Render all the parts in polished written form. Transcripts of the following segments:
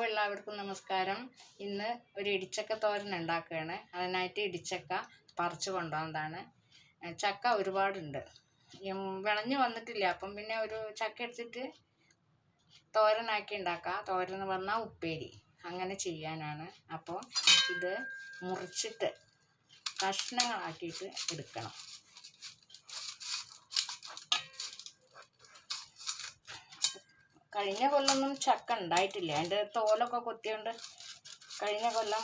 എല്ലാവർക്കും നമസ്കാരം. ഇന്ന് ഒരു ഇടിച്ചക്ക തോരൻ ഉണ്ടാക്കുകയാണ്. അതിനായിട്ട് ഇടിച്ചക്ക പറിച്ചു കൊണ്ടുവന്നതാണ്. ചക്ക ഒരുപാടുണ്ട്, വിളഞ്ഞു വന്നിട്ടില്ല. അപ്പം പിന്നെ ഒരു ചക്ക എടുത്തിട്ട് തോരനാക്കി ഉണ്ടാക്കാം. തോരൻ എന്ന് പറഞ്ഞാൽ ഉപ്പേരി, അങ്ങനെ ചെയ്യാനാണ്. അപ്പോൾ ഇത് മുറിച്ചിട്ട് കഷ്ണങ്ങളാക്കിയിട്ട് എടുക്കണം. കഴിഞ്ഞ കൊല്ലമൊന്നും ചക്ക ഉണ്ടായിട്ടില്ല. അതിൻ്റെ തോലൊക്കെ കൊത്തിയോണ്ട് കഴിഞ്ഞ കൊല്ലം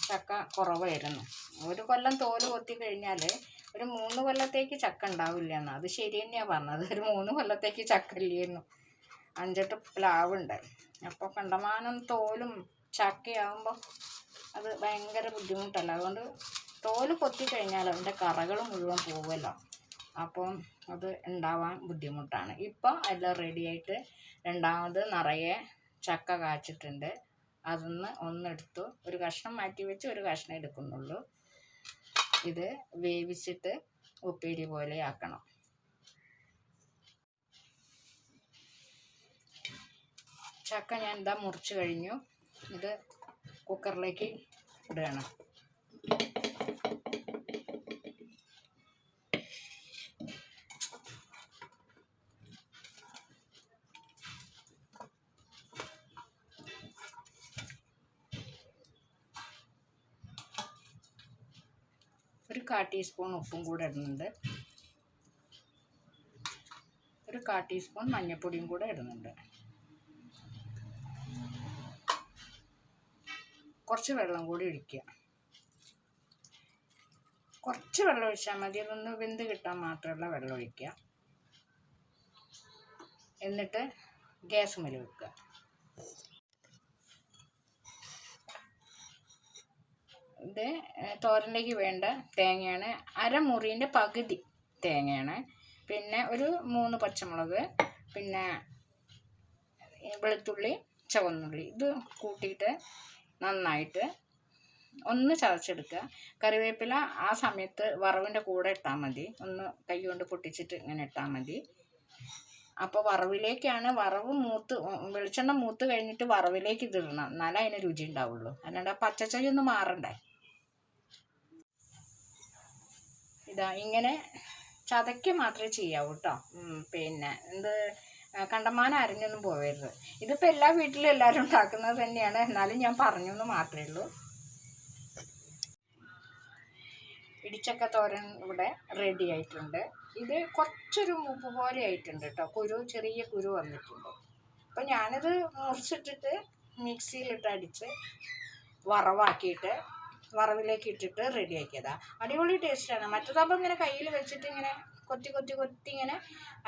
ചക്ക കുറവായിരുന്നു. ഒരു കൊല്ലം തോല് കൊത്തി കഴിഞ്ഞാൽ ഒരു 3 കൊല്ലത്തേക്ക് ചക്ക ഉണ്ടാവില്ല എന്നാണ്. അത് ശരി തന്നെയാണ് പറഞ്ഞത്. ഒരു 3 കൊല്ലത്തേക്ക് ചക്ക ഇല്ലായിരുന്നു. 5-8 പ്ലാവുണ്ട്. അപ്പോൾ കണ്ടമാനം തോലും ചക്കയാകുമ്പോൾ അത് ഭയങ്കര ബുദ്ധിമുട്ടല്ല. അതുകൊണ്ട് തോല് കൊത്തി കഴിഞ്ഞാൽ അതിൻ്റെ കറകൾ മുഴുവൻ പോകുമല്ലോ. അപ്പം അത് ഉണ്ടാവാൻ ബുദ്ധിമുട്ടാണ്. ഇപ്പോൾ എല്ലാം റെഡിയായിട്ട് രണ്ടാമത് നിറയെ ചക്ക കാച്ചിട്ടുണ്ട്. അതിന്ന് ഒന്നെടുത്തു, ഒരു കഷ്ണം മാറ്റി വെച്ച് ഒരു കഷ്ണം എടുക്കുന്നുള്ളൂ. ഇത് വേവിച്ചിട്ട് ഉപ്പേരി പോലെ ആക്കണം. ചക്ക ഞാൻ എന്താ മുറിച്ച് കഴിഞ്ഞു. ഇത് കുക്കറിലേക്ക് ഇടുകയാണ്. ഒരു 1/4 ടീസ്പൂൺ ഉപ്പും കൂടെ ഇടുന്നുണ്ട്. ഒരു 1/4 ടീസ്പൂൺ മഞ്ഞൾപ്പൊടിയും കൂടെ ഇടുന്നുണ്ട്. കുറച്ച് വെള്ളം കൂടി ഒഴിക്കുക. കുറച്ച് വെള്ളം ഒഴിച്ചാൽ മതി. അതൊന്ന് വെന്ത് കിട്ടാൻ മാത്രമുള്ള വെള്ളം ഒഴിക്കുക. എന്നിട്ട് ഗ്യാസ് മേൽ വെക്കുക. ഇത് തോരനിലേക്ക് വേണ്ട തേങ്ങയാണ്. അരമുറിൻ്റെ പകുതി തേങ്ങയാണ്. പിന്നെ ഒരു 3 പച്ചമുളക്, പിന്നെ വെളുത്തുള്ളി, ചുവന്നുള്ളി, ഇത് കൂട്ടിയിട്ട് നന്നായിട്ട് ഒന്ന് ചതച്ചെടുക്കുക. കറിവേപ്പില ആ സമയത്ത് വറവിൻ്റെ കൂടെ ഇട്ടാൽ മതി. ഒന്ന് കൈ കൊണ്ട് പൊട്ടിച്ചിട്ട് ഇങ്ങനെ ഇട്ടാൽ മതി. അപ്പോൾ വറവിലേക്കാണ്, വറവ് വെളിച്ചെണ്ണ മൂത്ത് കഴിഞ്ഞിട്ട് വറവിലേക്ക് ഇതിടണം. എന്നാലേ അതിന് രുചി ഉണ്ടാവുള്ളൂ. അല്ലാണ്ട് ആ പച്ചച്ചൊയ ഒന്ന് മാറണ്ടേ. ഇതാ ഇങ്ങനെ ചതയ്ക്ക് മാത്രമേ ചെയ്യാവൂ കേട്ടോ. പിന്നെ കണ്ടമാനം അരിഞ്ഞൊന്നും പോകരുത്. ഇതിപ്പോൾ എല്ലാ വീട്ടിലും എല്ലാവരും ഉണ്ടാക്കുന്നത് തന്നെയാണ്. എന്നാലും ഞാൻ പറഞ്ഞു എന്ന് മാത്രമേ ഉള്ളൂ. ഇടിച്ചക്ക തോരൻ ഇവിടെ റെഡി ആയിട്ടുണ്ട്. ഇത് കുറച്ചൊരു മൂപ്പ് പോലെ ആയിട്ടുണ്ട് കേട്ടോ. ചെറിയ കുരു വന്നിട്ടുണ്ട്. അപ്പം ഞാനിത് മുറിച്ചിട്ടിട്ട് മിക്സിയിലിട്ട് അടിച്ച് വറവാക്കിയിട്ട് വറവിലേക്ക് ഇട്ടിട്ട് റെഡിയാക്കിയതാണ്. അടിപൊളി ടേസ്റ്റാണ്. മറ്റേതാകുമ്പോൾ ഇങ്ങനെ കയ്യിൽ വെച്ചിട്ട് ഇങ്ങനെ കൊത്തി ഇങ്ങനെ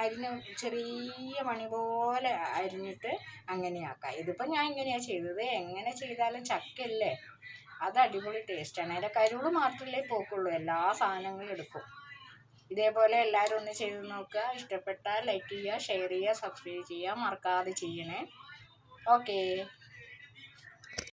അരിഞ്ഞ് ചെറിയ മണി പോലെ അരിഞ്ഞിട്ട് അങ്ങനെയാക്കാം. ഇതിപ്പോൾ ഞാൻ ഇങ്ങനെയാണ് ചെയ്തത്. എങ്ങനെ ചെയ്താലും ചക്കയല്ലേ, അത് അടിപൊളി ടേസ്റ്റാണ്. അതിൻ്റെ കരുള് മാത്രമല്ലേ പോക്കുള്ളൂ. എല്ലാ സാധനങ്ങളും എടുക്കും. ഇതേപോലെ എല്ലാവരും ഒന്ന് ചെയ്ത് നോക്കുക. ഇഷ്ടപ്പെട്ടാൽ ലൈക്ക് ചെയ്യുക, ഷെയർ ചെയ്യുക, സബ്സ്ക്രൈബ് ചെയ്യുക, മറക്കാതെ ചെയ്യണേ. ഓക്കേ.